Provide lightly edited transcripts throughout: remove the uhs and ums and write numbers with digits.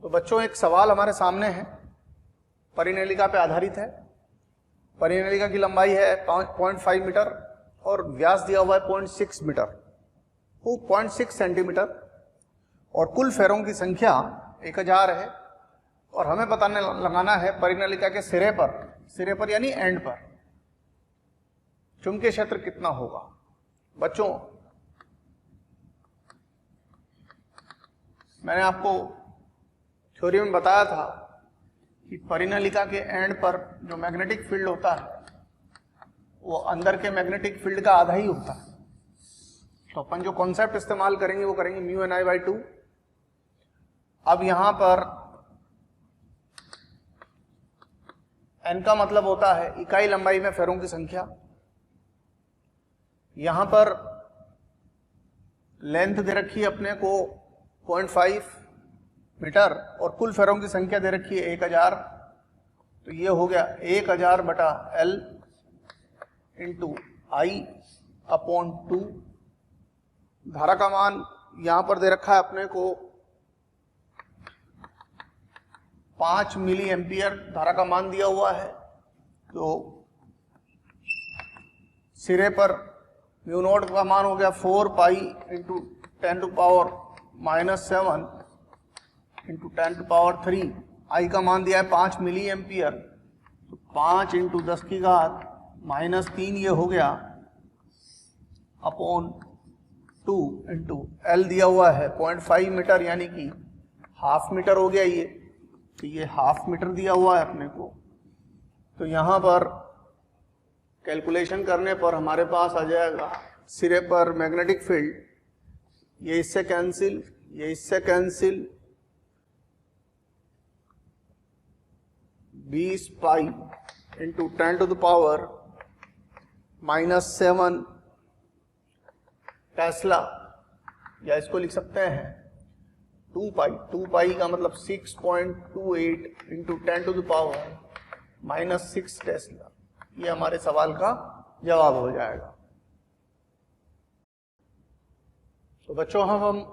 तो बच्चों, एक सवाल हमारे सामने है, परिनलिका पे आधारित है। परिनलिका की लंबाई है 0.5 मीटर और व्यास दिया हुआ है 0.6 मीटर, 0.6 सेंटीमीटर, और कुल फेरों की संख्या 1000 है। और हमें पता लगाना है परिनलिका के सिरे पर यानी एंड पर चुंबकीय क्षेत्र कितना होगा। बच्चों, मैंने आपको थ्योरी में बताया था कि परिनलिका के एंड पर जो मैग्नेटिक फील्ड होता है वो अंदर के मैग्नेटिक फील्ड का आधा ही होता है। तो अपन जो कॉन्सेप्ट इस्तेमाल करेंगे वो करेंगे μNI/2। अब यहां पर n का मतलब होता है इकाई लंबाई में फेरों की संख्या। यहां पर लेंथ दे रखी है अपने को 0.5 मीटर और कुल फेरों की संख्या दे रखी है 1000। तो ये हो गया 1000/L इंटू I/2। धारा का मान यहां पर दे रखा है अपने को 5 मिली एम्पियर धारा का मान दिया हुआ है। तो सिरे पर म्यू नॉट का मान हो गया 4 पाई इंटू 10⁻⁻7 इंटू 10⁻3। आई का मान दिया है 5 मिली एम्पियर, तो 5 इंटू 10⁻³ ये हो गया अपॉन 2 इंटू एल दिया हुआ है 0.5 मीटर यानी कि हाफ मीटर हो गया ये। तो ये हाफ मीटर दिया हुआ है अपने को। तो यहाँ पर कैलकुलेशन करने पर हमारे पास आ जाएगा सिरे पर मैग्नेटिक फील्ड, ये इससे कैंसिल, ये इससे कैंसिल, 20 पाई इंटू 10⁻⁻7 टेस्ला, या इसको लिख सकते हैं 2 पाई। 2 पाई का मतलब 6.28 इंटू 10⁻⁻6 टेस्ला। ये हमारे सवाल का जवाब हो जाएगा। तो बच्चों, हम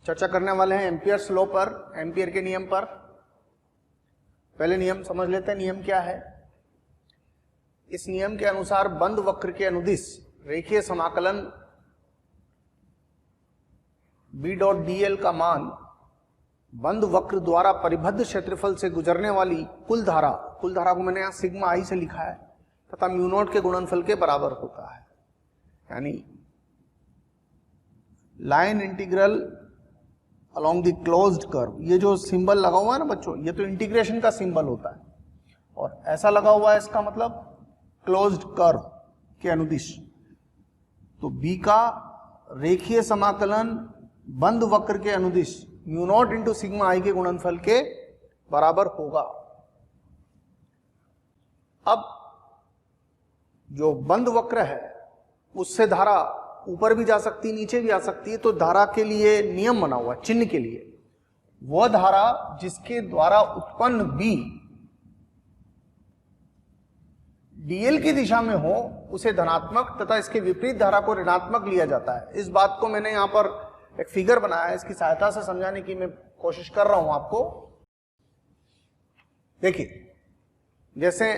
चर्चा करने वाले हैं एम्पियर्स लॉ पर, एम्पियर के नियम पर। पहले नियम समझ लेते हैं। नियम क्या है? इस नियम के अनुसार बंद वक्र के अनुदिश रेखीय समाकलन B.dl का मान बंद वक्र द्वारा परिबद्ध क्षेत्रफल से गुजरने वाली कुल धारा को मैंने यहां सिग्मा आई से लिखा है, तथा म्यू नॉट के गुणनफल के बराबर होता है। यानी line integral along the closed curve, ये जो सिंबल लगा हुआ है ना बच्चों, ये तो इंटीग्रेशन का सिंबल होता है, और ऐसा लगा हुआ है इसका मतलब क्लोज्ड कर्व के अनुदिश। तो B का रेखीय समाकलन बंद वक्र के अनुदिश म्यू नॉट इंटू सिग्मा आई के गुणनफल के बराबर होगा। अब जो बंद वक्र है उससे धारा ऊपर भी जा सकती है, नीचे भी आ सकती है। तो धारा के लिए नियम बना हुआ, चिन्ह के लिए, वह धारा जिसके द्वारा उत्पन्न B dl की दिशा में हो उसे धनात्मक तथा इसके विपरीत धारा को ऋणात्मक लिया जाता है। इस बात को मैंने यहां पर एक फिगर बनाया है, इसकी सहायता से समझाने की मैं कोशिश कर रहा हूं आपको। देखिए, जैसे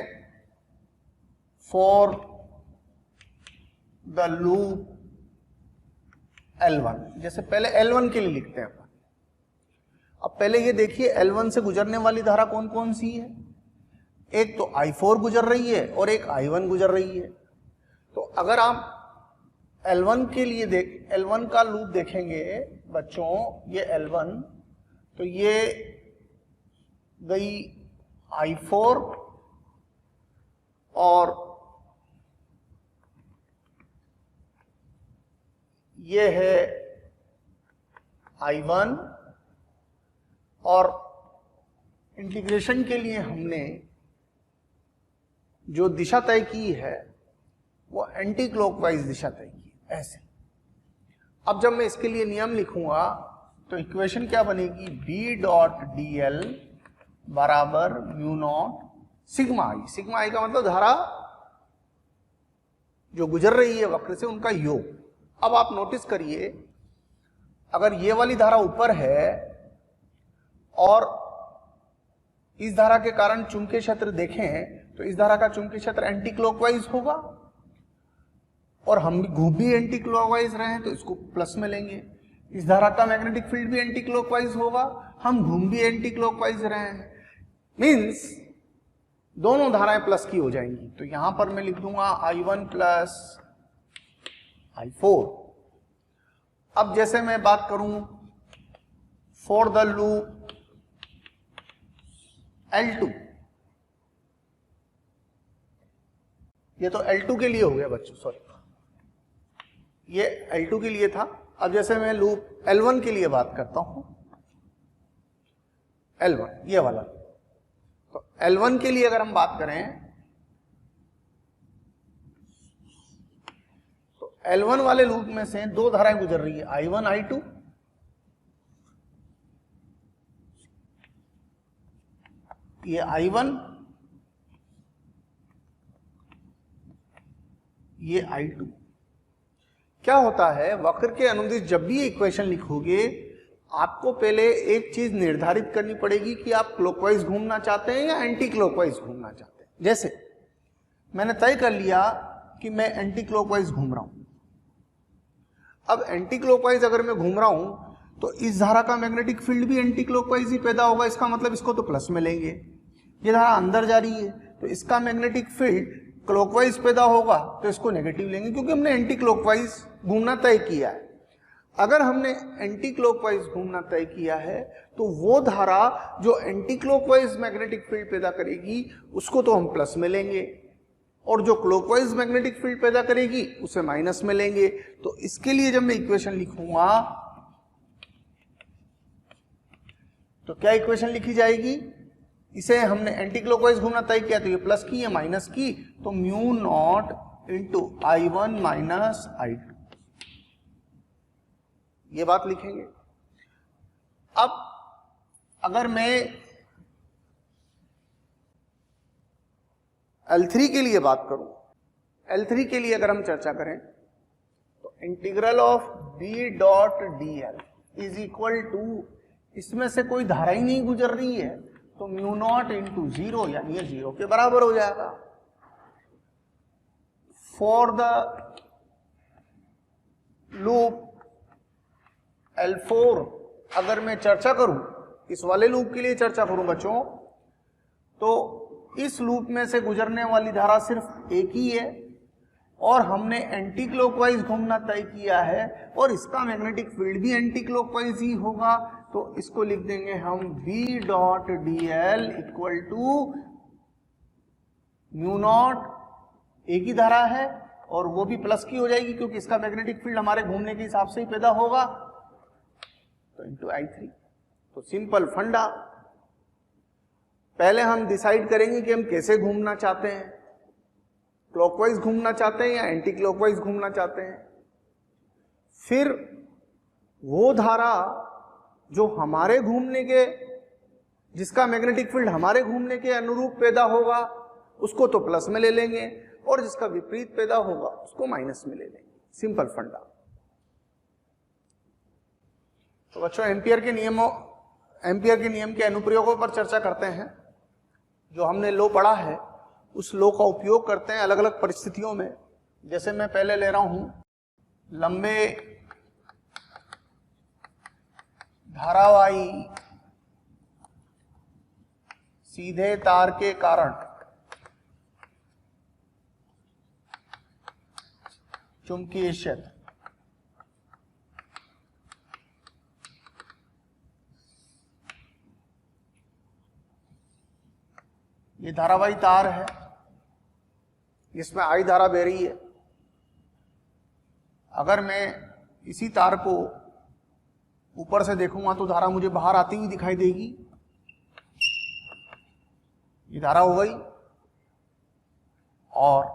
फॉर द लूप L1, जैसे पहले L1 के लिए लिखते हैं अपन। अब पहले ये देखिए L1 से गुजरने वाली धारा कौन कौन सी है। एक तो I4 गुजर रही है और एक I1 गुजर रही है। तो अगर आप L1 के लिए L1 का लूप देखेंगे बच्चों, ये L1, तो ये गई I4 और ये है I1, और इंटीग्रेशन के लिए हमने जो दिशा तय की है वो एंटी क्लॉकवाइज दिशा तय की, ऐसे। अब जब मैं इसके लिए नियम लिखूंगा तो इक्वेशन क्या बनेगी? B.dl बराबर म्यू नॉट सिग्मा आई। सिग्मा आई का मतलब धारा जो गुजर रही है वक्र से उनका योग। अब आप नोटिस करिए, अगर ये वाली धारा ऊपर है और इस धारा के कारण चुंबकीय क्षेत्र देखें तो इस धारा का चुंबकीय क्षेत्र एंटी क्लॉकवाइज होगा, और हम भी घूम भी एंटी क्लॉकवाइज रहे हैं तो इसको प्लस में लेंगे। इस धारा का मैग्नेटिक फील्ड भी एंटी क्लॉकवाइज होगा, हम घूम भी एंटी क्लॉकवाइज रहे हैं, मीन्स दोनों धाराएं प्लस की हो जाएंगी। तो यहां पर मैं लिख दूंगा I1 प्लस I4। अब जैसे मैं बात करूं फॉर द लूप L2, ये तो L2 के लिए हो गया बच्चों, सॉरी ये L2 के लिए था। अब जैसे मैं लूप L1 के लिए बात करता हूं, L1 ये वाला, तो L1 के लिए अगर हम बात करें तो L1 वाले लूप में से दो धाराएं गुजर रही है, I1 I2। ये I1, ये I2। क्या होता है, वक्र के अनुदिश जब भी इक्वेशन लिखोगे आपको पहले एक चीज निर्धारित करनी पड़ेगी कि आप क्लॉकवाइज घूमना चाहते हैं या एंटी क्लॉकवाइज घूमना चाहते हैं। जैसे मैंने तय कर लिया कि मैं एंटी क्लॉकवाइज घूम रहा हूं। अब एंटी क्लॉकवाइज अगर मैं घूम रहा हूं तो इस धारा का मैग्नेटिक फील्ड भी एंटी क्लॉकवाइज ही पैदा होगा, इसका मतलब इसको तो प्लस में लेंगे। ये धारा अंदर जा रही है तो इसका मैग्नेटिक फील्ड क्लॉकवाइज पैदा होगा तो इसको नेगेटिव लेंगे, क्योंकि हमने एंटी क्लॉकवाइज घूमना तय किया है। अगर हमने एंटी क्लॉकवाइज घूमना तय किया है तो वो धारा जो एंटी क्लॉकवाइज मैग्नेटिक फील्ड पैदा करेगी उसको तो हम प्लस में लेंगे, और जो क्लॉकवाइज मैग्नेटिक फील्ड पैदा करेगी उसे माइनस में लेंगे। तो इसके लिए जब मैं इक्वेशन लिखूंगा तो क्या इक्वेशन लिखी जाएगी, इसे हमने एंटी क्लॉकवाइज घूमना तय किया तो ये प्लस की या माइनस की, तो mu naught into I1 minus I2, ये बात लिखेंगे। अब अगर मैं L3 के लिए बात करूं, L3 के लिए अगर हम चर्चा करें तो integral of B dot dl is equal to, इसमें से कोई धारा ही नहीं गुजर रही है तो म्यू नॉट इंटू 0, यानी ये 0 के बराबर हो जाएगा। फॉर द लूप L4 अगर मैं चर्चा करूं, इस वाले लूप के लिए चर्चा करूं बच्चों, तो इस लूप में से गुजरने वाली धारा सिर्फ एक ही है और हमने एंटी क्लॉकवाइज घूमना तय किया है और इसका मैग्नेटिक फील्ड भी एंटी क्लॉकवाइज ही होगा, तो इसको लिख देंगे हम B dot dl equal to mu naught, एक ही धारा है और वो भी प्लस की हो जाएगी क्योंकि इसका मैग्नेटिक फील्ड हमारे घूमने के हिसाब से ही पैदा होगा, तो इंटू I3। तो सिंपल फंडा, पहले हम डिसाइड करेंगे कि हम कैसे घूमना चाहते हैं, क्लॉकवाइज घूमना चाहते हैं या एंटी क्लॉकवाइज घूमना चाहते हैं। फिर वो धारा जो हमारे घूमने के, जिसका मैग्नेटिक फील्ड हमारे घूमने के अनुरूप पैदा होगा उसको तो प्लस में ले लेंगे, और जिसका विपरीत पैदा होगा उसको माइनस में ले लेंगे। सिंपल फंडा। तो बच्चों एम्पियर के नियम के अनुप्रयोगों पर चर्चा करते हैं। जो हमने लॉ पढ़ा है उस लॉ का उपयोग करते हैं अलग अलग परिस्थितियों में। जैसे मैं पहले ले रहा हूं लंबे धारावाही सीधे तार के कारण चुंबकीय क्षेत्र, ये धारावाही तार है, इसमें I धारा बह रही है। अगर मैं इसी तार को ऊपर से देखूंगा तो धारा मुझे बाहर आती हुई दिखाई देगी, ये धारा हो गई। और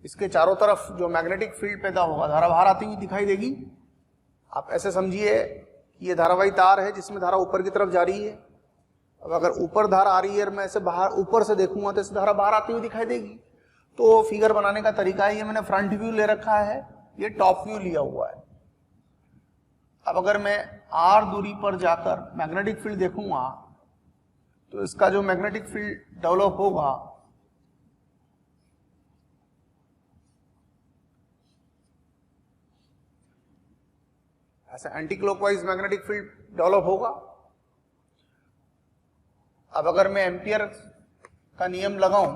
इसके चारों तरफ जो मैग्नेटिक फील्ड पैदा होगा धारा बाहर आती हुई दिखाई देगी। आप ऐसे समझिए कि ये धारावाही तार है जिसमें धारा ऊपर की तरफ जा रही है अब अगर ऊपर धारा आ रही है, मैं ऐसे बाहर ऊपर से देखूंगा तो ऐसे धारा बाहर आती हुई दिखाई देगी। तो फिगर बनाने का तरीका है, ये मैंने फ्रंट व्यू ले रखा है, ये टॉप व्यू लिया हुआ है। अब अगर मैं r दूरी पर जाकर मैग्नेटिक फील्ड देखूंगा तो इसका जो मैग्नेटिक फील्ड डेवलप होगा ऐसे anti clockwise magnetic field develop होगा। अब अगर मैं एम्पियर का नियम लगाऊं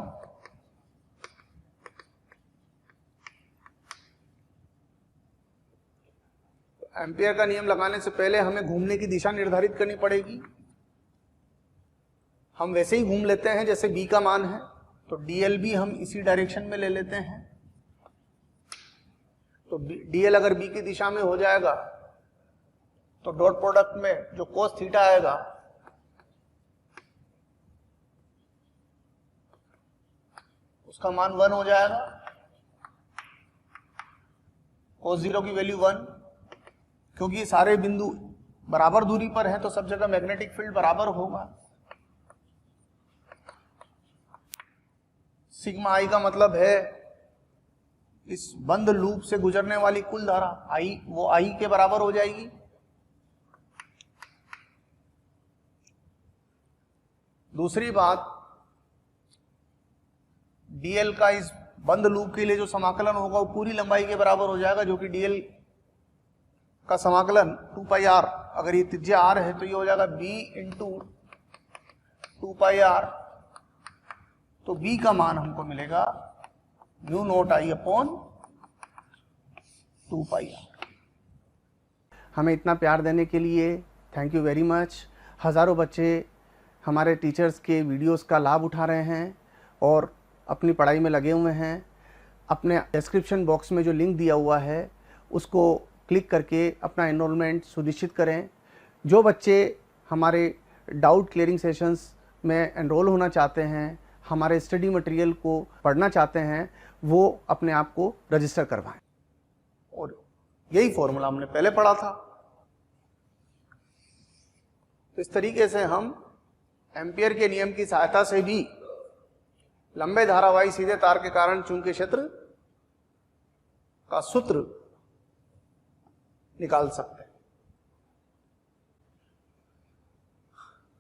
तो एम्पियर का नियम लगाने से पहले हमें घूमने की दिशा निर्धारित करनी पड़ेगी। हम वैसे ही घूम लेते हैं जैसे b का मान है, तो dl भी हम इसी डायरेक्शन में ले लेते हैं। तो dl अगर b की दिशा में हो जाएगा तो डॉट प्रोडक्ट में जो कोस थीटा आएगा उसका मान 1 हो जाएगा। कोस 0 की वैल्यू 1, क्योंकि सारे बिंदु बराबर दूरी पर हैं तो सब जगह मैग्नेटिक फील्ड बराबर होगा। सिग्मा आई का मतलब है इस बंद लूप से गुजरने वाली कुल धारा आई, वो आई के बराबर हो जाएगी। दूसरी बात, dl का इस बंद लूप के लिए जो समाकलन होगा वो पूरी लंबाई के बराबर हो जाएगा, जो कि dl का समाकलन 2 पाई r, अगर ये त्रिज्या r है तो ये हो जाएगा b इंटू 2 पाई r। तो b का मान हमको मिलेगा म्यू नॉट आई अपॉन 2 पाई r। हमें इतना प्यार देने के लिए थैंक यू वेरी मच। हज़ारों बच्चे हमारे टीचर्स के वीडियोस का लाभ उठा रहे हैं और अपनी पढ़ाई में लगे हुए हैं। अपने डिस्क्रिप्शन बॉक्स में जो लिंक दिया हुआ है उसको क्लिक करके अपना एनरोलमेंट सुनिश्चित करें। जो बच्चे हमारे डाउट क्लियरिंग सेशंस में एनरोल होना चाहते हैं, हमारे स्टडी मटेरियल को पढ़ना चाहते हैं, वो अपने आप को रजिस्टर करवाएं। और यही फॉर्मूला हमने पहले पढ़ा था। तो इस तरीके से हम एम्पियर के नियम की सहायता से भी लंबे धारावाही सीधे तार के कारण चुंबकीय क्षेत्र का सूत्र निकाल सकते हैं।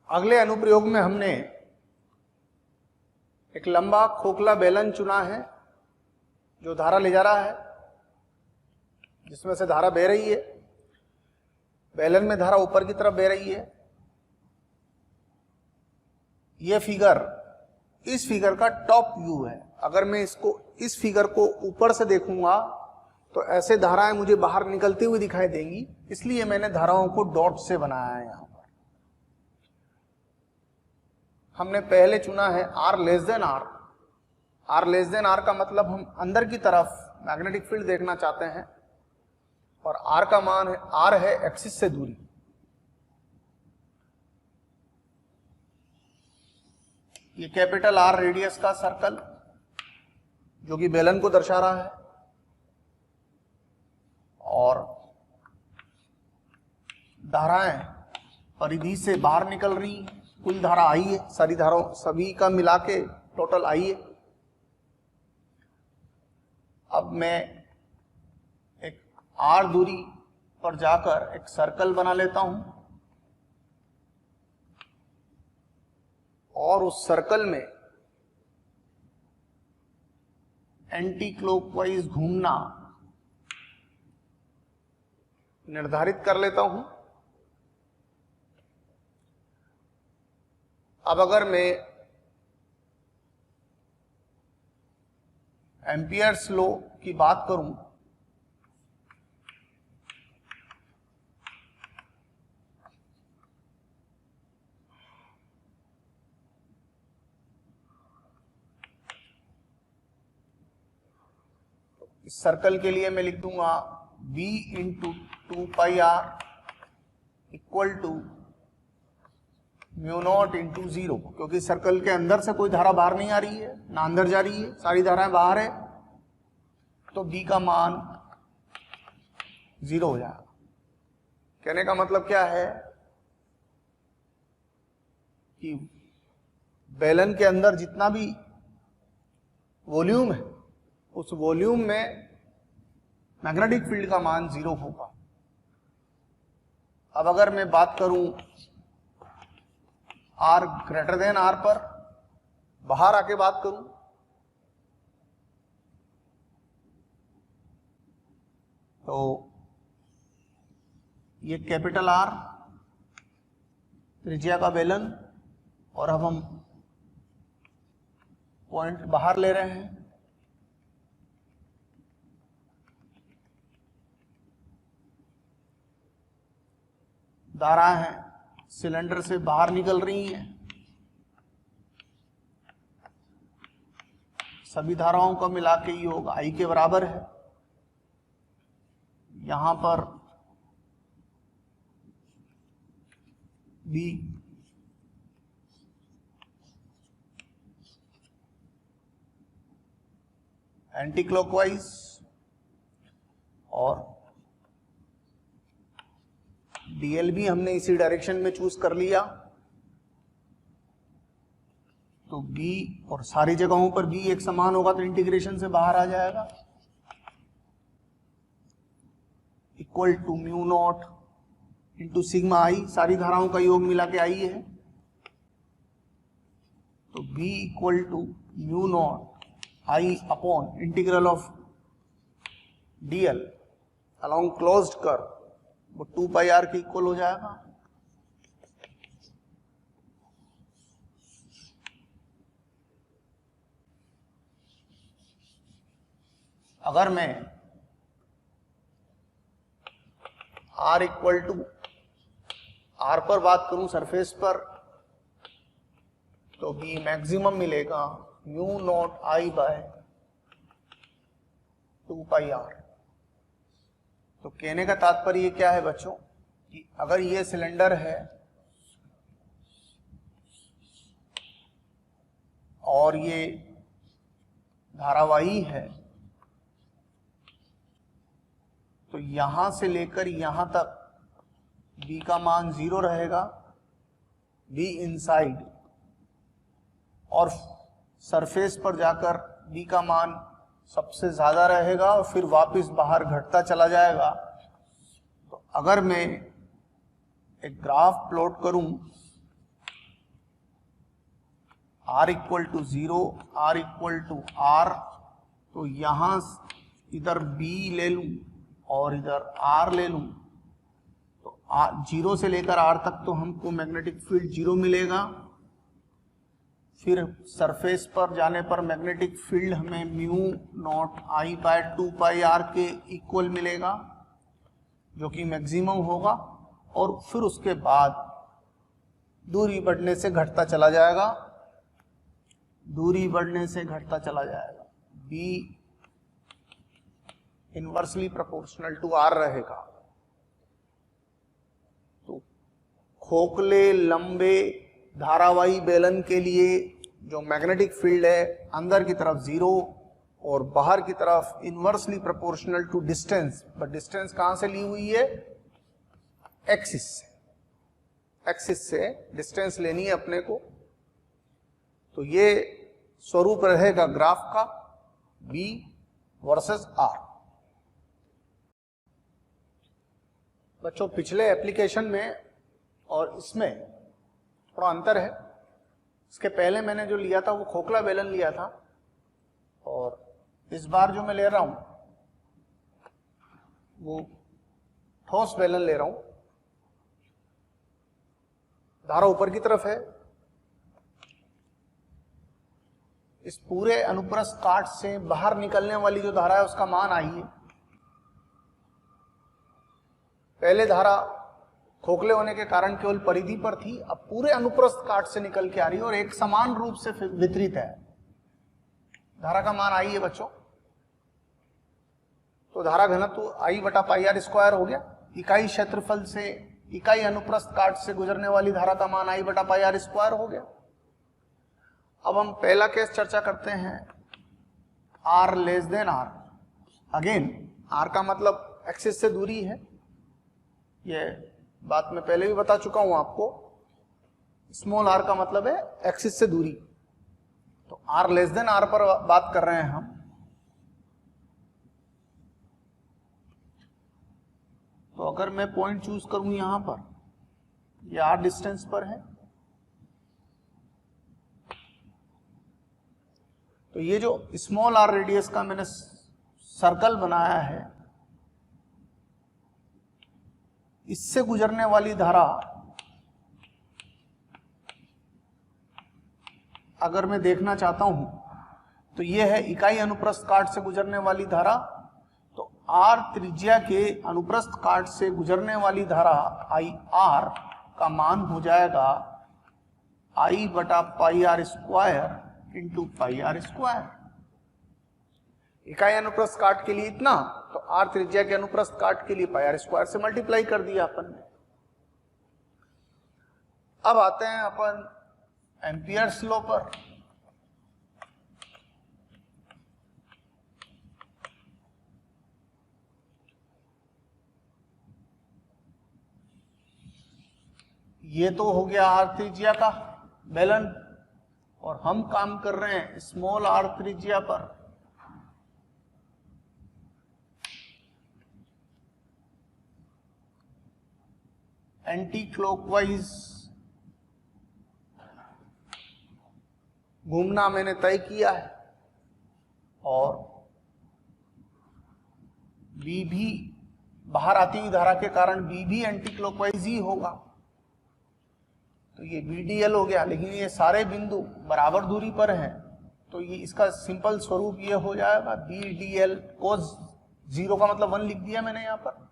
अगले अनुप्रयोग में हमने एक लंबा खोखला बेलन चुना है जो धारा ले जा रहा है, जिसमें से धारा बह रही है। बेलन में धारा ऊपर की तरफ बह रही है। यह फिगर इस फिगर का टॉप व्यू है। अगर मैं इस फिगर को ऊपर से देखूंगा तो ऐसे धाराएं मुझे बाहर निकलती हुई दिखाई देंगी, इसलिए मैंने धाराओं को डॉट से बनाया है। यहां पर हमने पहले चुना है r less than r। r less than r का मतलब हम अंदर की तरफ मैग्नेटिक फील्ड देखना चाहते हैं और r का मान है, r है एक्सिस से दूरी। ये कैपिटल R रेडियस का सर्कल जो कि बेलन को दर्शा रहा है, और धाराएं परिधि से बाहर निकल रही, कुल धारा आई है, सारी धाराओं सभी का मिला के टोटल आई है। अब मैं एक R दूरी पर जाकर एक सर्कल बना लेता हूं और उस सर्कल में एंटी क्लॉकवाइज घूमना निर्धारित कर लेता हूं। अब अगर मैं एम्पियर्स लॉ की बात करूं इस सर्कल के लिए मैं लिख दूंगा b into 2 pi r equal to mu naught into 0, क्योंकि सर्कल के अंदर से कोई धारा बाहर नहीं आ रही है, ना अंदर जा रही है, सारी धाराएं बाहर है, तो b का मान 0 हो जाएगा। कहने का मतलब क्या है कि बेलन के अंदर जितना भी वॉल्यूम है उस वॉल्यूम में मैग्नेटिक फील्ड का मान 0 होगा। अब अगर मैं बात करूं R ग्रेटर देन R पर, बाहर आके बात करूं, तो ये कैपिटल R त्रिज्या का बेलन, और अब हम पॉइंट बाहर ले रहे हैं। धाराएं हैं सिलेंडर से बाहर निकल रही हैं। सभी धाराओं का मिला के योग I के बराबर है। यहां पर B एंटी क्लॉकवाइज और DL भी हमने इसी डायरेक्शन में चूज कर लिया, तो B और सारी जगहों पर B एक समान होगा तो इंटीग्रेशन से बाहर आ जाएगा, equal to mu naught into sigma I, सारी धाराओं का योग मिला के I है, तो B equal to mu naught I upon integral of DL along closed curve, वो 2 पाई R के इक्वल हो जाएगा। अगर मैं R इक्वल टू R पर बात करूं सरफेस पर, तो B मैक्सिमम मिलेगा mu naught I by 2 pi R। तो कहने का तात्पर्य क्या है बच्चों कि अगर ये सिलेंडर है और ये धारावाही है, तो यहां से लेकर यहां तक B का मान 0 रहेगा, B इनसाइड, और सरफेस पर जाकर B का मान सबसे ज्यादा रहेगा और फिर वापस बाहर घटता चला जाएगा। तो अगर मैं एक ग्राफ प्लॉट करूं R equal to 0, R equal to R, तो यहां इधर B ले लूं और इधर R ले लूं, तो 0 से लेकर R तक तो हमको मैग्नेटिक फील्ड 0 मिलेगा। फिर सरफेस पर जाने पर मैग्नेटिक फील्ड हमें mu naught I by 2 pi R के इक्वल मिलेगा, जो कि मैक्सिमम होगा, और फिर उसके बाद दूरी बढ़ने से घटता चला जाएगा, दूरी बढ़ने से घटता चला जाएगा, B inversely proportional to R रहेगा। तो खोखले लंबे धारावाही बेलन के लिए जो मैग्नेटिक फील्ड है अंदर की तरफ 0 और बाहर की तरफ inversely proportional to distance, but distance कहां से ली हुई है? एक्सिस से, एक्सिस से डिस्टेंस लेनी है अपने को। तो ये स्वरूप रहेगा ग्राफ का B वर्सेस R। बच्चों पिछले एप्लीकेशन में और इसमें थोड़ा अंतर है। इसके पहले मैंने जो लिया था वो खोखला बेलन लिया था, और इस बार जो मैं ले रहा हूं वो ठोस बेलन ले रहा हूं। धारा ऊपर की तरफ है, इस पूरे अनुप्रस्थ काट से बाहर निकलने वाली जो धारा है उसका मान I है। पहले धारा खोखले होने के कारण केवल परिधि पर थी, अब पूरे अनुप्रस्थ काट से निकल के आ रही है और एक समान रूप से वितरित है। धारा का मान I है बच्चों, तो धारा घनत्व I बटा पाई R स्क्वायर हो गया। इकाई क्षेत्रफल से, इकाई अनुप्रस्थ काट से गुजरने वाली धारा का मान I बटा पाई R स्क्वायर हो गया। अब हम पहला केस चर्चा करते हैं, R less than R। Again R का मतलब एक्सिस से दूरी है, ये बात मैं पहले भी बता चुका हूं आपको। स्मॉल आर का मतलब है एक्सिस से दूरी, तो आर लेस देन आर पर बात कर रहे हैं हम। तो अगर मैं पॉइंट चूज करूं यहां पर, ये आर डिस्टेंस पर है, तो ये जो स्मॉल आर रेडियस का मैंने सर्कल बनाया है, इससे गुजरने वाली धारा अगर मैं देखना चाहता हूं तो यह है इकाई अनुप्रस्थ काट से गुजरने वाली धारा। तो आर त्रिज्या के अनुप्रस्थ काट से गुजरने वाली धारा आई आर का मान हो जाएगा आई बटा pi are square into pi are square. इकाई अनुप्रस्थ काट के लिए इतना, तो आर त्रिज्या के अनुप्रस्थ काट के लिए पाई आर स्क्वायर से मल्टीप्लाई कर दिया अपन ने। अब आते हैं अपन एम्पियर्स लॉ पर। ये तो हो गया आर त्रिज्या का बेलन, और हम काम कर रहे हैं स्मॉल आर त्रिज्या पर। एंटी क्लॉकवाइज घूमना मैंने तय किया है, और बी भी बाहर आती हुई धारा के कारण बी भी एंटी क्लॉकवाइज ही होगा। तो ये BDL हो गया, लेकिन ये सारे बिंदु बराबर दूरी पर हैं, तो ये इसका सिंपल स्वरूप ये हो जाएगा BDL cos 0 का मतलब 1 लिख दिया मैंने यहां पर,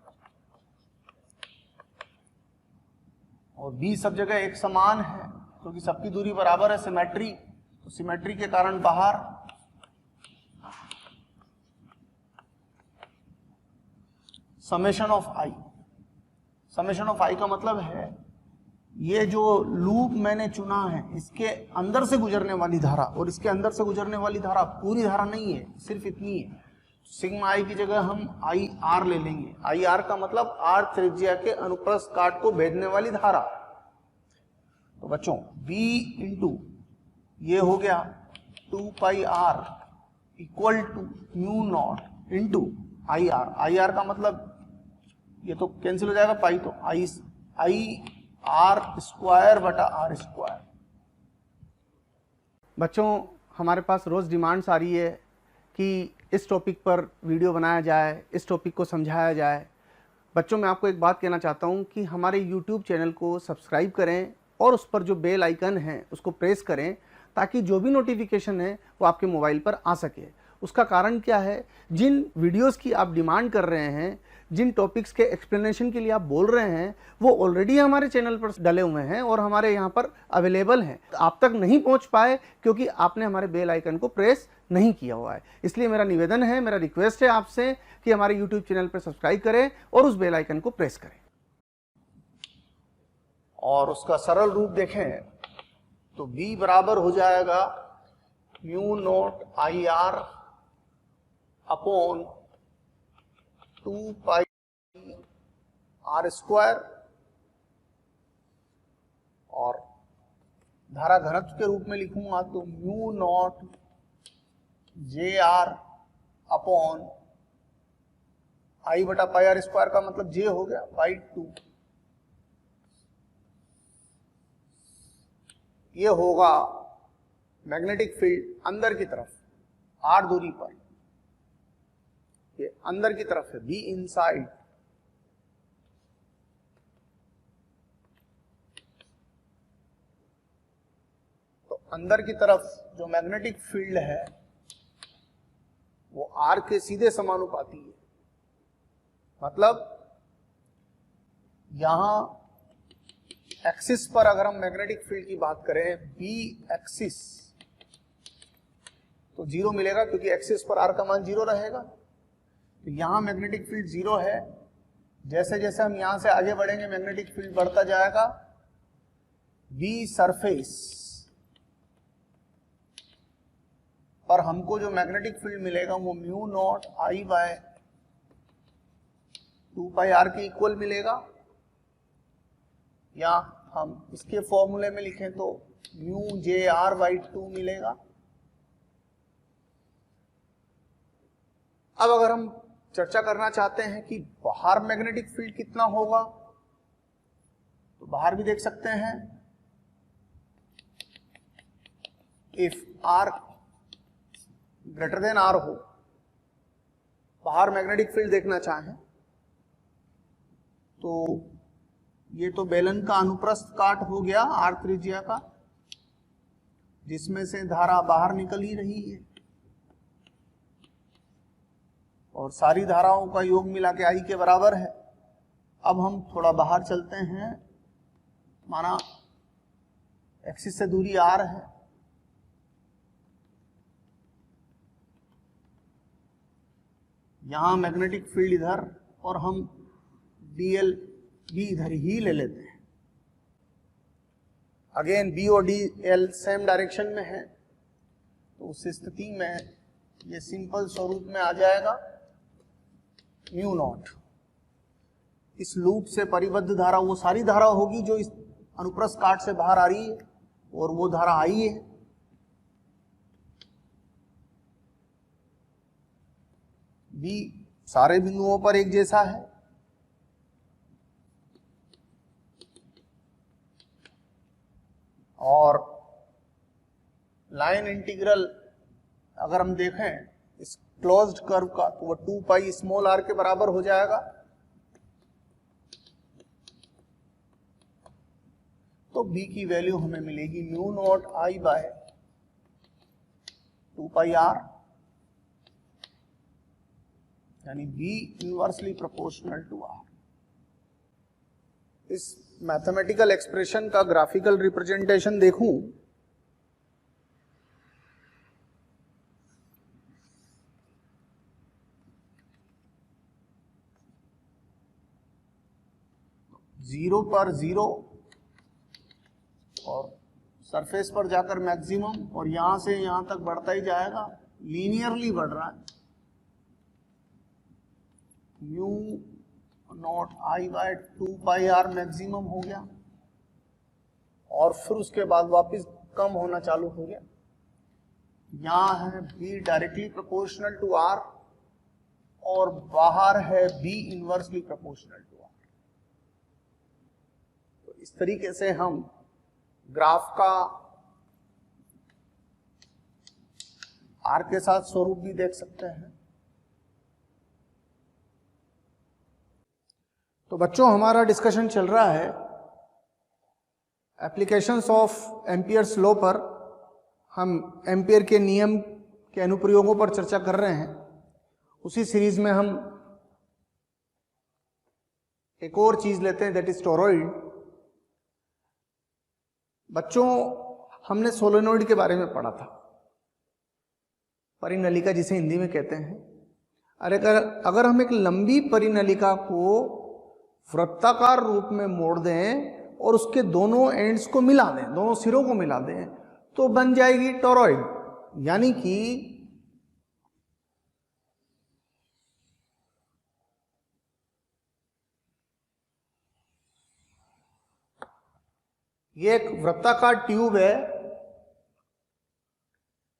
और B सब जगह एक समान है क्योंकि सबकी दूरी बराबर है, सिमेट्री। तो सिमेट्री के कारण बाहर summation of I. Summation of I का मतलब है ये जो लूप मैंने चुना है इसके अंदर से गुजरने वाली धारा, और इसके अंदर से गुजरने वाली धारा पूरी धारा नहीं है, सिर्फ इतनी है। सिग्मा आई की जगह हम आई आर ले लेंगे। आई आर का मतलब आर त्रिज्या के अनुप्रस्थ काट को भेदने वाली धारा। तो बच्चों B इंटू ये हो गया 2 pi r equal to mu naught into I r. I r का मतलब ये तो कैंसिल हो जाएगा, पाई तो आई आर स्क्वायर बटा आर स्क्वायर। बच्चों हमारे पास रोज डिमांड्स आ रही है कि इस टॉपिक पर वीडियो बनाया जाए, इस टॉपिक को समझाया जाए। बच्चों मैं आपको एक बात कहना चाहता हूं कि हमारे YouTube चैनल को सब्सक्राइब करें और उस पर जो बेल आइकन है उसको प्रेस करें, ताकि जो भी नोटिफिकेशन है वो आपके मोबाइल पर आ सके। उसका कारण क्या है, जिन वीडियोस की आप डिमांड कर रहे हैं, जिन टॉपिक्स के एक्सप्लेनेशन के लिए आप बोल रहे हैं, वो ऑलरेडी हमारे चैनल पर डले हुए हैं और हमारे यहाँ पर अवेलेबल हैं। आप तक नहीं पहुँच पाए क्योंकि आपने हमारे बेल आइकन को प्रेस नहीं किया हुआ है। इसलिए मेरा निवेदन है, मेरा रिक्वेस्ट है आपसे कि हमारे यूट्यूब चैनल पर सब्सक्राइब करें और उस बेल आइकन को प्रेस करें। और उसका सरल रूप देखें तो B बराबर हो जाएगा mu naught I R upon 2 pi are square, और धारा घनत्व के रूप में लिखूंगा तो mu naught J R upon I बटा पाई आर स्क्वायर का मतलब जे हो गया बाई 2। ये होगा मैग्नेटिक फील्ड अंदर की तरफ आर दूरी पर, ये अंदर की तरफ है बी इनसाइड। तो अंदर की तरफ जो मैग्नेटिक फील्ड है वो आर के सीधे समानुपाती है। मतलब यहां एक्सिस पर अगर हम मैग्नेटिक फील्ड की बात करें बी एक्सिस, तो 0 मिलेगा क्योंकि एक्सिस पर आर का मान 0 रहेगा। तो यहां मैग्नेटिक फील्ड 0 है। जैसे जैसे हम यहां से आगे बढ़ेंगे मैग्नेटिक फील्ड बढ़ता जाएगा। बी सरफेस पर हमको जो मैग्नेटिक फील्ड मिलेगा वो mu naught I by 2 pi R के इक्वल मिलेगा, या हम इसके फॉर्मूले में लिखें तो म्यू जे आर बाई 2 मिलेगा। अब अगर हम चर्चा करना चाहते हैं कि बाहर मैग्नेटिक फील्ड कितना होगा, तो बाहर भी देख सकते हैं, if R greater than R हो, बाहर मैग्नेटिक फील्ड देखना चाहें तो ये तो बेलन का अनुप्रस्थ काट हो गया आर त्रिज्या का, जिसमें से धारा बाहर निकल ही रही है, और सारी धाराओं का योग मिला के आई के बराबर है। अब हम थोड़ा बाहर चलते हैं, माना एक्सिस से दूरी आर है, यहां मैग्नेटिक फील्ड इधर, और हम डीएल भी इधर ही ले लेते हैं। अगेन बी और डी एल सेम डायरेक्शन में है, तो उस स्थिति में ये सिंपल स्वरूप में आ जाएगा म्यू नॉट। इस लूप से परिबद्ध धारा वो सारी धारा होगी जो इस अनुप्रस्थ काट से बाहर आ रही है, और वो धारा आई है। बी सारे बिंदुओं पर एक जैसा है, और लाइन इंटीग्रल अगर हम देखें इस क्लोज्ड कर्व का, तो वो 2 पाई स्मॉल आर के बराबर हो जाएगा। तो बी की वैल्यू हमें मिलेगी mu naught I by 2 pi r, यानी B inversely proportional to r. इस मैथमेटिकल एक्सप्रेशन का ग्राफिकल रिप्रेजेंटेशन देखूं जीरो पर जीरो, और सरफेस पर जाकर मैक्सिमम, और यहां से यहां तक बढ़ता ही जाएगा, लीनियरली बढ़ रहा है। Mu naught I by 2 pi R maximum हो गया, और फिर उसके बाद वापस कम होना चालू हो गया। यहां है B directly proportional to R, और बाहर है B inversely proportional to R. तो इस तरीके से हम ग्राफ का आर के साथ स्वरूप भी देख सकते हैं। तो बच्चों, हमारा डिस्कशन चल रहा है एप्लीकेशंस ऑफ एम्पियर्स लॉ पर। हम एम्पियर के नियम के अनुप्रयोगों पर चर्चा कर रहे हैं। उसी सीरीज में हम एक और चीज लेते हैं, दैट इज टोरॉइड। बच्चों, हमने सोलेनोइड के बारे में पढ़ा था, परिनलिका जिसे हिंदी में कहते हैं। अगर हम एक लंबी परिनलिका को वृत्ताकार रूप में मोड़ दें और उसके दोनों एंड्स को मिला दें, दोनों सिरों को मिला दें, तो बन जाएगी टोरॉइड। यानी कि ये एक वृत्ताकार ट्यूब है,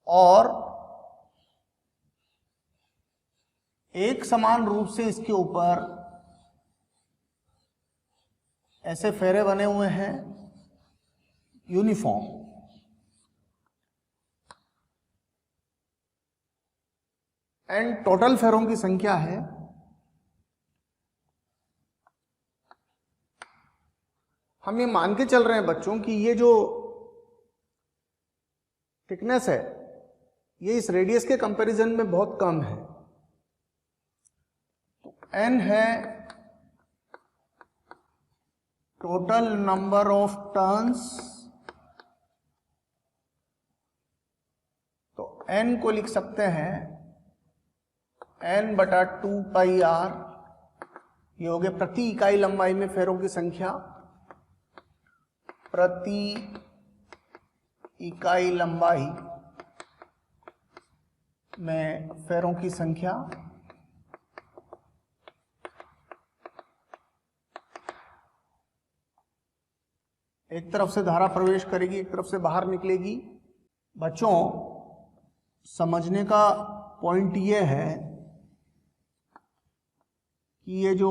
और एक समान रूप से इसके ऊपर ऐसे फेरे बने हुए हैं यूनिफॉर्म। एंड टोटल फेरों की संख्या है, हम ये मान के चल रहे हैं बच्चों कि ये जो थिकनेस है ये इस रेडियस के कंपैरिजन में बहुत कम है। तो n है टोटल नंबर ऑफ टर्न्स, तो n को लिख सकते हैं n बटा 2 पाई r, ये हो गया प्रति इकाई लंबाई में फेरों की संख्या, प्रति इकाई लंबाई में फेरों की संख्या, एक तरफ से धारा प्रवेश करेगी, एक तरफ से बाहर निकलेगी। बच्चों समझने का पॉइंट ये है कि ये जो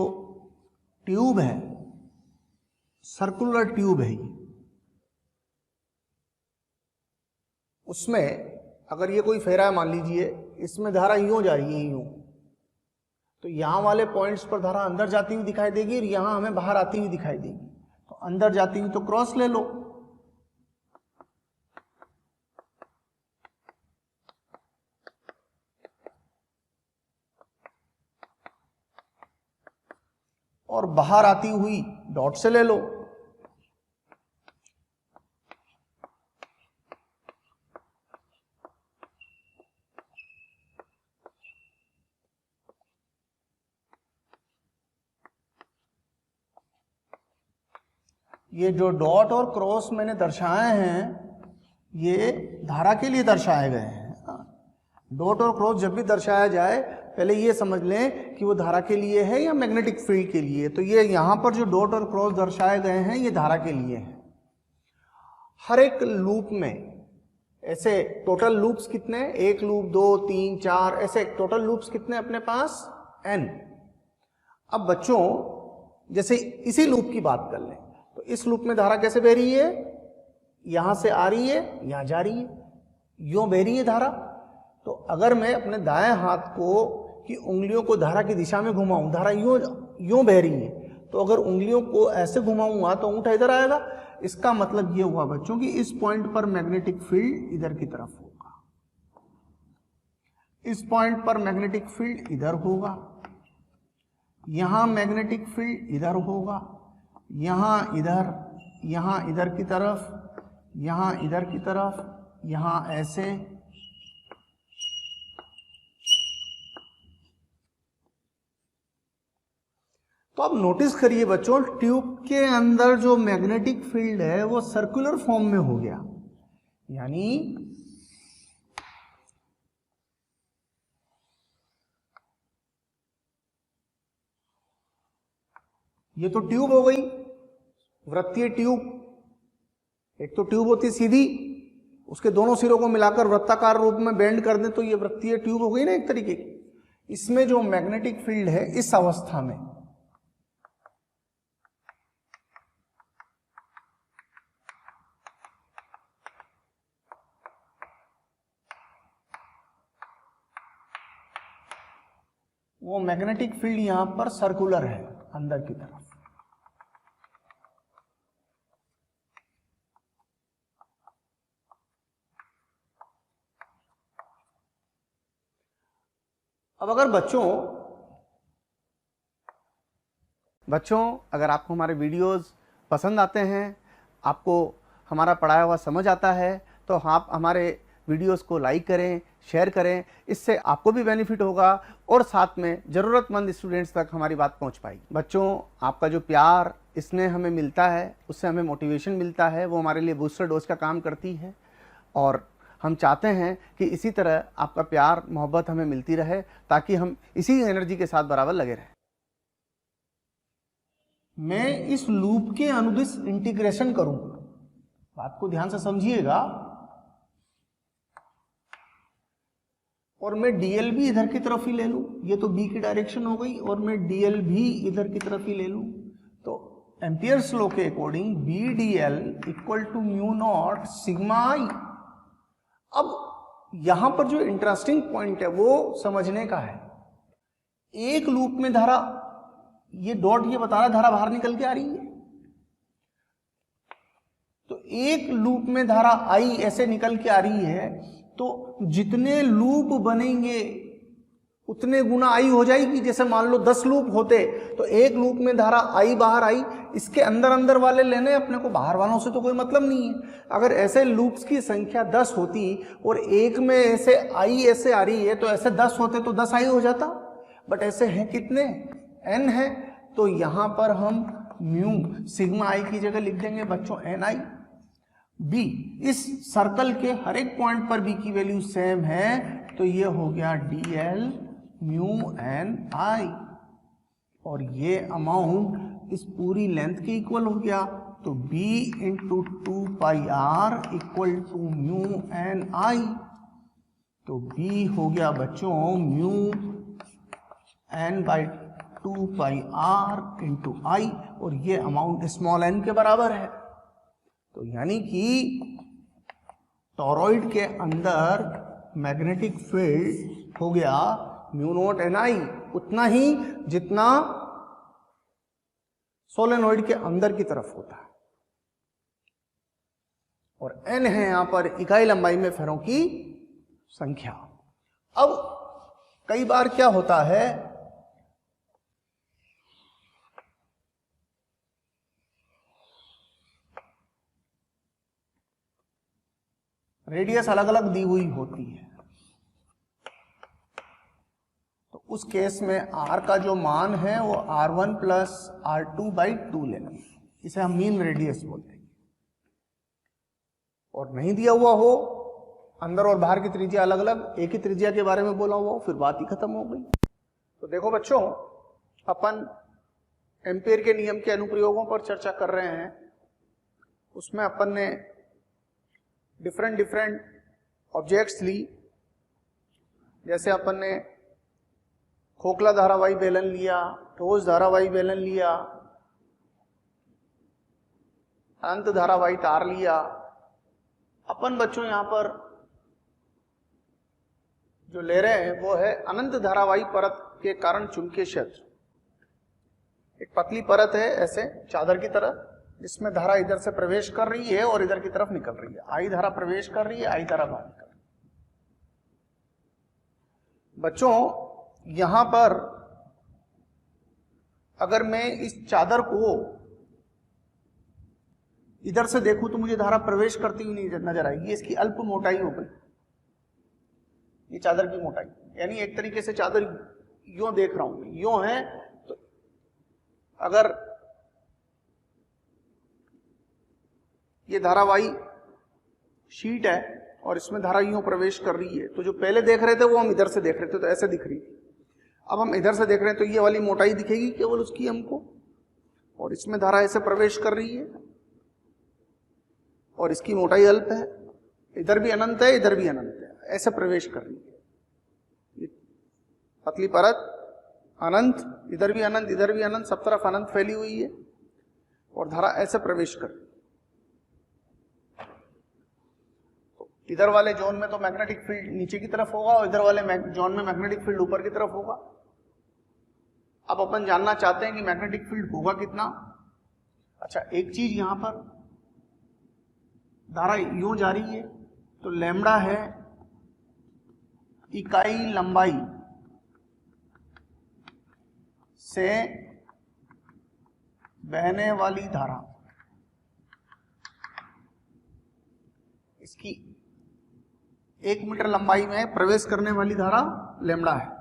ट्यूब है, सर्कुलर ट्यूब है ये, उसमें अगर ये कोई फेरा है मान लीजिए, इसमें धारा यूं जा रही है यूं, तो यहां वाले पॉइंट्स पर धारा अंदर जाती हुई दिखाई देगी और यहां हमें बाहर आती हुई दिखाई देगी। तो अंदर जाती हुई तो क्रॉस ले लो, और बाहर आती हुई डॉट से ले लो। ये जो डॉट और क्रॉस मैंने दर्शाए हैं ये धारा के लिए दर्शाए गए हैं। डॉट और क्रॉस जब भी दर्शाया जाए पहले ये समझ लें कि वो धारा के लिए है या मैग्नेटिक फील्ड के लिए। तो ये यहाँ पर जो डॉट और क्रॉस दर्शाए गए हैं ये धारा के लिए है। हर एक लूप में ऐसे टोटल लूप्स कितने हैं? 1 लूप, 2, 3, 4, ऐसे टोटल लूप्स कितने अपने पास? n। अब बच्चों जैसे इसी लूप की बात कर लें तो इस लूप में धारा कैसे बह रही है? यहां से आ रही है, यहां जा रही है, यूं बह रही है धारा। तो अगर मैं अपने दाएं हाथ को की उंगलियों को धारा की दिशा में घुमाऊं, धारा यूं बह रही है, तो अगर उंगलियों को ऐसे घुमाऊंगा तो अंगूठा इधर आएगा। इसका मतलब ये हुआ बच्चों कि इस पॉइंट पर मैग्नेटिक फील्ड इधर की तरफ होगा, इस पॉइंट पर मैग्नेटिक फील्ड इधर होगा, यहां मैग्नेटिक फील्ड इधर होगा, यहां इधर की तरफ, यहां इधर की तरफ, यहां ऐसे। तो अब नोटिस करिए बच्चों, ट्यूब के अंदर जो मैग्नेटिक फील्ड है वो सर्कुलर फॉर्म में हो गया, यानी ये तो ट्यूब हो गई, वृत्तीय ट्यूब। एक तो ट्यूब होती सीधी, उसके दोनों सिरों को मिलाकर वृत्ताकार रूप में बेंड कर दें तो ये वृत्तीय ट्यूब हो गई ना एक तरीके की। इसमें जो मैग्नेटिक फील्ड है इस अवस्था में वो मैग्नेटिक फील्ड यहां पर सर्कुलर है अंदर की तरफ। अब अगर बच्चों अगर आपको हमारे वीडियोस पसंद आते हैं, आपको हमारा पढ़ाया हुआ समझ आता है, तो आप हमारे वीडियोस को लाइक करें, शेयर करें। इससे आपको भी बेनिफिट होगा और साथ में ज़रूरतमंद स्टूडेंट्स तक हमारी बात पहुंच पाएगी। बच्चों आपका जो प्यार इसने हमें मिलता है, उससे हमें मोटिवेशन मिलता है, वो हमारे लिए बूस्टर डोज का काम करती है। और हम चाहते हैं कि इसी तरह आपका प्यार मोहब्बत हमें मिलती रहे, ताकि हम इसी एनर्जी के साथ बराबर लगे रहें। मैं इस लूप के अनुदिश इंटीग्रेशन करूंगा, बात को ध्यान से समझिएगा। और मैं dl भी इधर की तरफ ही ले लूं, ये तो b की डायरेक्शन हो गई, और मैं dl भी इधर की तरफ ही ले लूं, तो एम्पियर्स लॉ के according b dl equal to mu naught sigma i। अब यहां पर जो इंटरेस्टिंग पॉइंट है वो समझने का है। एक लूप में धारा, ये डॉट ये बता रहा है धारा बाहर निकल के आ रही है, तो एक लूप में धारा आई ऐसे निकल के आ रही है, तो जितने लूप बनेंगे उतने गुना आई हो जाएगी। जैसे मान लो 10 लूप होते तो एक लूप में धारा आई बाहर आई, इसके अंदर अंदर वाले लेने अपने को, बाहर वालों से तो कोई मतलब नहीं है। अगर ऐसे लूप्स की संख्या 10 होती और एक में ऐसे आई ऐसे आ रही है, तो ऐसे 10 होते तो 10 आई हो जाता, बट ऐसे हैं कितने? n है। तो यहां पर हम म्यू सिग्मा आई की जगह लिख देंगे बच्चों ni। b, इस सर्कल के हर एक पॉइंट पर b की वैल्यू सेम है, तो ये हो गया dl म्यू n i, और ये अमाउंट इस पूरी लेंथ के इक्वल हो गया। तो b into 2πr equal to mu n I. तो b हो गया बच्चों mu n by 2πr into I, और ये अमाउंट स्मॉल n के बराबर है। तो यानी कि टॉरॉइड के अंदर मैग्नेटिक फील्ड हो गया म्यू नॉट एन आई, उतना ही जितना सोलेनोइड के अंदर की तरफ होता है, और n है यहां पर इकाई लंबाई में फेरों की संख्या। अब कई बार क्या होता है, रेडियस अलग अलग दी हुई होती है, तो उस केस में r का जो मान है वो r1 प्लस r2 बाई 2 लेना, इसे हम मीन रेडियस बोलते हैं। और नहीं दिया हुआ हो, अंदर और बाहर की त्रिज्या अलग अलग, एक ही त्रिज्या के बारे में बोला हुआ हो, फिर बात ही खत्म हो गई। तो देखो बच्चों, अपन एम्पियर के नियम के अनुप्रयोगों पर चर्चा कर रहे हैं। उसमें अपन ने डिफरेंट ऑब्जेक्ट्स ली, जैसे अपन ने खोखला धारावाही बेलन लिया, ठोस धारावाही बेलन लिया, अनंत धारावाही तार लिया। अपन बच्चों यहां पर जो ले रहे हैं वो है अनंत धारावाही परत के कारण चुंबकीय क्षेत्र। एक पतली परत है ऐसे चादर की तरह, जिसमें धारा इधर से प्रवेश कर रही है और इधर की तरफ निकल रही है। आई धारा प्रवेश कर रही है, आई धारा बाहर निकल रही है। बच्चों यहां पर अगर मैं इस चादर को इधर से देखूं तो मुझे धारा प्रवेश करती हुई नहीं नजर आएगी। इसकी अल्प मोटाई हो गई, ये चादर की मोटाई, यानी एक तरीके से चादर यूं देख रहा हूं, यूं है। तो अगर ये धारावाही शीट है और इसमें धारा यूं प्रवेश कर रही है, तो जो पहले देख रहे थे वो हम इधर से देख रहे थे, तो ऐसे दिख रही थी। अब हम इधर से देख रहे हैं तो ये वाली मोटाई दिखेगी केवल उसकी हमको, और इसमें धारा ऐसे प्रवेश कर रही है और इसकी मोटाई अल्प है, इधर भी अनंत है, इधर भी अनंत है, ऐसे प्रवेश कर रही है। पतली परत अनंत, इधर भी अनंत, इधर भी अनंत, सब तरफ अनंत फैली हुई है और धारा ऐसे प्रवेश कर रही है। तो इधर वाले जोन में तो मैग्नेटिक फील्ड नीचे की तरफ होगा और इधर वाले जोन में मैग्नेटिक फील्ड ऊपर की तरफ होगा। अब अपन जानना चाहते हैं कि मैग्नेटिक फील्ड होगा कितना। अच्छा, एक चीज यहां पर धारा यूं जा रही है तो लैम्बडा है इकाई लंबाई से बहने वाली धारा, इसकी 1 मीटर लंबाई में प्रवेश करने वाली धारा लैम्बडा है।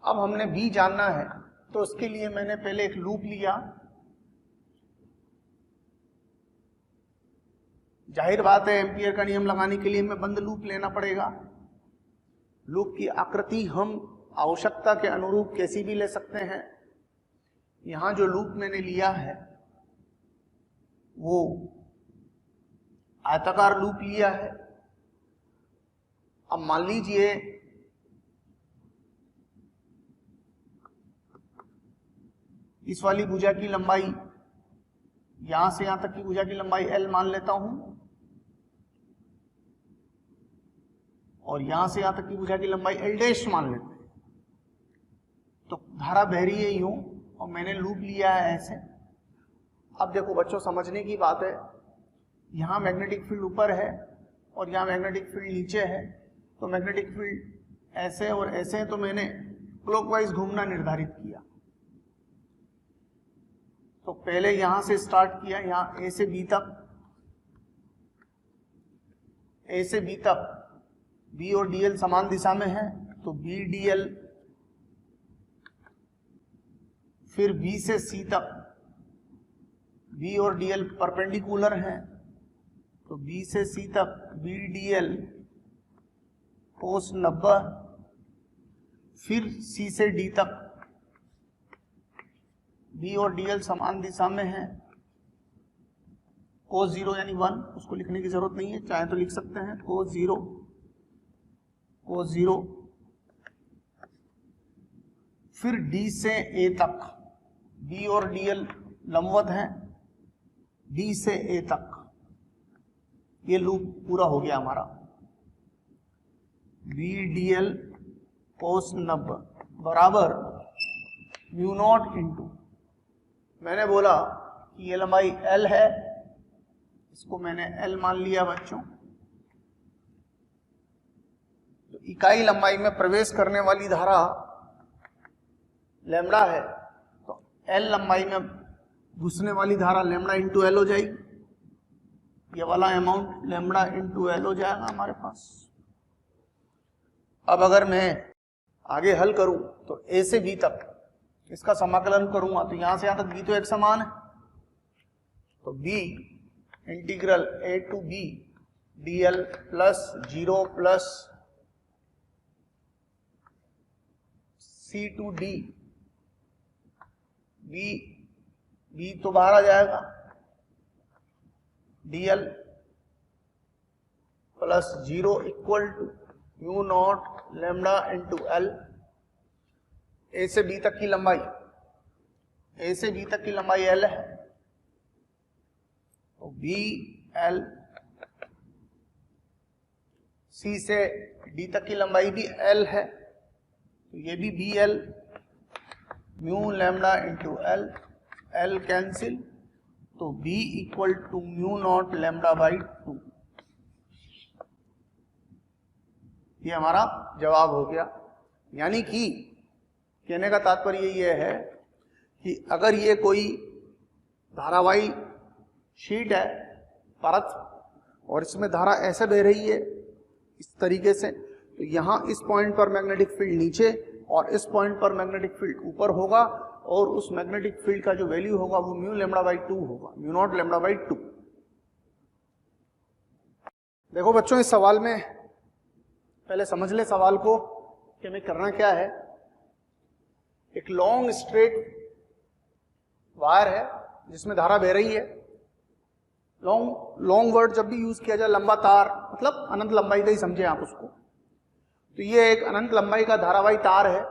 अब हमने बी जानना है, तो उसके लिए मैंने पहले एक लूप लिया। जाहिर बात है एम्पियर का नियम लगाने के लिए हमें बंद लूप लेना पड़ेगा। लूप की आकृति हम आवश्यकता के अनुरूप कैसी भी ले सकते हैं। यहां जो लूप मैंने लिया है वो आयताकार लूप लिया है। अब मान लीजिए इस वाली भुजा की लंबाई, यहां से यहां तक की भुजा की लंबाई L मान लेता हूं, और यहां से यहां तक की भुजा की लंबाई L डैश मान लेते हैं। तो धारा बह रही है यूं और मैंने लूप लिया है ऐसे। अब देखो बच्चों, समझने की बात है, यहां मैग्नेटिक फील्ड ऊपर है और यहां मैग्नेटिक फील्ड नीचे है। तो मैग्नेटिक फील्ड ऐसे और ऐसे है, तो मैंने क्लॉकवाइज घूमना निर्धारित किया। तो पहले यहां से स्टार्ट किया, यहां ए से बी तक, ए से बी तक बी और डीएल समान दिशा में है, तो बी डीएल, फिर बी से सी तक बी और डीएल परपेंडिकुलर हैं, तो बी से सी तक बी डीएल कोस 90, फिर सी से डी तक बी और डीएल समान दिशा में है, कोस 0 यानी 1, उसको लिखने की जरूरत नहीं है, चाहे तो लिख सकते हैं कोस 0 फिर D से A तक, B और DL लंबवत हैं, D से A तक, ये लूप पूरा हो गया हमारा। BDL कोस 90 बराबर म्यू नॉट इंटू, मैंने बोला कि ये लंबाई L है, इसको मैंने L मान लिया बच्चों। तो इकाई लंबाई में प्रवेश करने वाली धारा लैम्डा है, तो L लंबाई में घुसने वाली धारा लैम्डा इंटू L हो जाएगी। ये वाला अमाउंट लैम्डा इंटू L हो जाएगा हमारे पास। अब अगर मैं आगे हल करूं तो A से B तक इसका समाकलन करूंगा तो यहां से यहां तक B तो एक समान है, तो B integral A to B DL plus 0 plus C to D, B तो बाहर आ जाएगा, DL plus 0 equal to mu naught lambda into L। A से B तक की लंबाई, A से B तक की लंबाई L है, तो BL, C से D तक की लंबाई भी L है, तो ये भी BL, mu lambda into L, L cancel, तो B equal to mu naught lambda by 2। ये हमारा जवाब हो गया। यानी कि कहने का तात्पर्य ये है कि अगर ये कोई धारावाही शीट है, परत, और इसमें धारा ऐसे बह रही है इस तरीके से, तो यहाँ इस पॉइंट पर मैग्नेटिक फील्ड नीचे और इस पॉइंट पर मैग्नेटिक फील्ड ऊपर होगा, और उस मैग्नेटिक फील्ड का जो वैल्यू होगा वो म्यू लैम्डा बाई 2 होगा, म्यू नॉट लैम्डा बाई 2। देखो बच्चों, इस सवाल में पहले समझ ले सवाल को कि हमें करना क्या है। एक लॉन्ग स्ट्रेट वायर है जिसमें धारा बह रही है। लॉन्ग वर्ड जब भी यूज किया जाए, लंबा तार मतलब अनंत लंबाई का ही समझे आप उसको। तो ये एक अनंत लंबाई का धारावाही तार है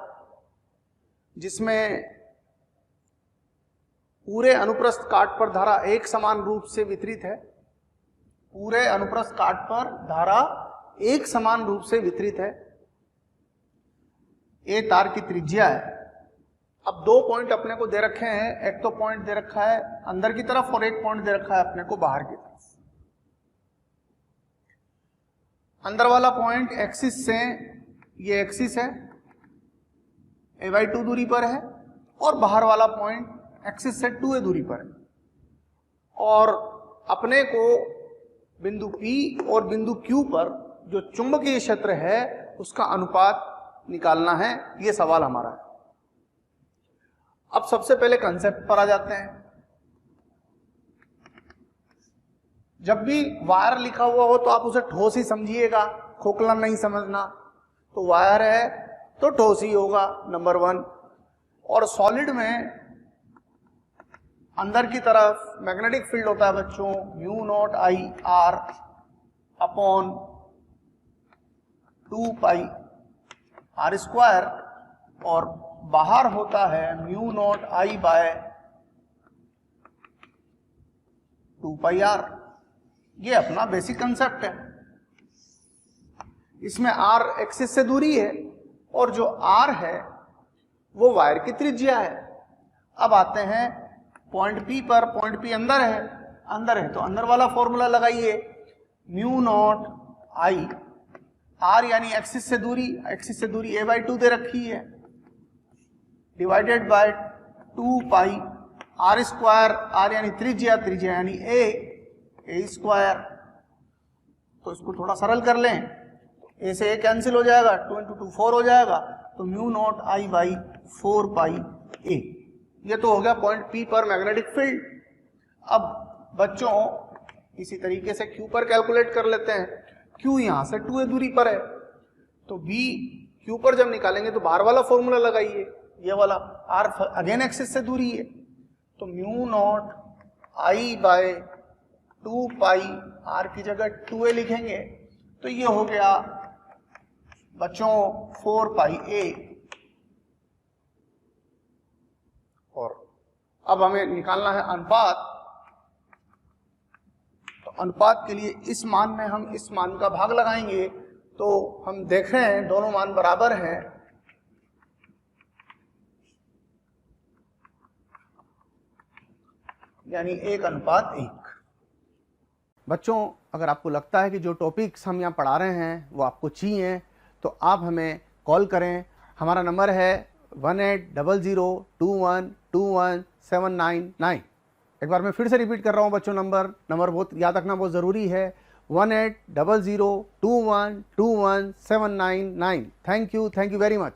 जिसमें पूरे अनुप्रस्थ काट पर धारा एक समान रूप से वितरित है। पूरे अनुप्रस्थ काट पर धारा एक समान रूप से वितरित है। ये तार की त्रिज्या है। अब दो पॉइंट अपने को दे रखे हैं, एक तो पॉइंट दे रखा है अंदर की तरफ और एक पॉइंट दे रखा है अपने को बाहर की तरफ। अंदर वाला पॉइंट एक्सिस से, ये एक्सिस है, a/2 दूरी पर है, और बाहर वाला पॉइंट एक्सिस से 2a दूरी पर है। और अपने को बिंदु P और बिंदु Q पर जो चुंबकीय क्षेत्र है उसका अनुपात निकालना है। ये सवाल हमारा है। अब सबसे पहले कंसेप्ट पर आ जाते हैं। जब भी वायर लिखा हुआ हो तो आप उसे ठोस ही समझिएगा, खोखला नहीं समझना। तो वायर है तो ठोस ही होगा, नंबर 1। और सॉलिड में अंदर की तरफ मैग्नेटिक फील्ड होता है बच्चों, mu naught I R upon 2 pi R square, और बाहर होता है mu naught I by 2 pi R। ये अपना बेसिक कंसेप्ट है। इसमें R एक्सिस से दूरी है और जो R है वो वायर की त्रिज्या है। अब आते हैं पॉइंट P पर। पॉइंट P अंदर है तो अंदर वाला फॉर्मूला लगाइए, म्यू नॉट I R यानी एक्सिस से दूरी a/2 दे रखी है, divided by 2 pi R square, R यानी त्रिज्या यानी a स्क्वायर। तो इसको थोड़ा सरल कर लें, a से a कैंसिल हो जाएगा, 2 × 2 4 हो जाएगा, तो mu naught I by 4 pi a। ये तो हो गया पॉइंट P पर मैग्नेटिक फील्ड। अब बच्चों इसी तरीके से Q पर कैलकुलेट कर लेते हैं। Q यहां से 2a दूरी पर है, तो B Q पर जब निकालेंगे तो बाहर वाला फॉर्मूला लगाइए, ये वाला। R अगेन एक्सिस से दूरी है, तो mu naught I by 2 pi r की जगह 2a लिखेंगे तो ये हो गया बच्चों 4 पाई a। और अब हमें निकालना है अनुपात। तो अनुपात के लिए इस मान में हम इस मान का भाग लगाएंगे तो हम देख रहे हैं दोनों मान बराबर हैं, यानी 1:1। बच्चों अगर आपको लगता है कि जो टॉपिक्स हम यहाँ पढ़ा रहे हैं वो आपको चाहिए तो आप हमें कॉल करें। हमारा नंबर है 180021217999। एक बार मैं फिर से रिपीट कर रहा हूँ बच्चों, नंबर बहुत याद रखना बहुत ज़रूरी है, 180021217999। Thank you very much.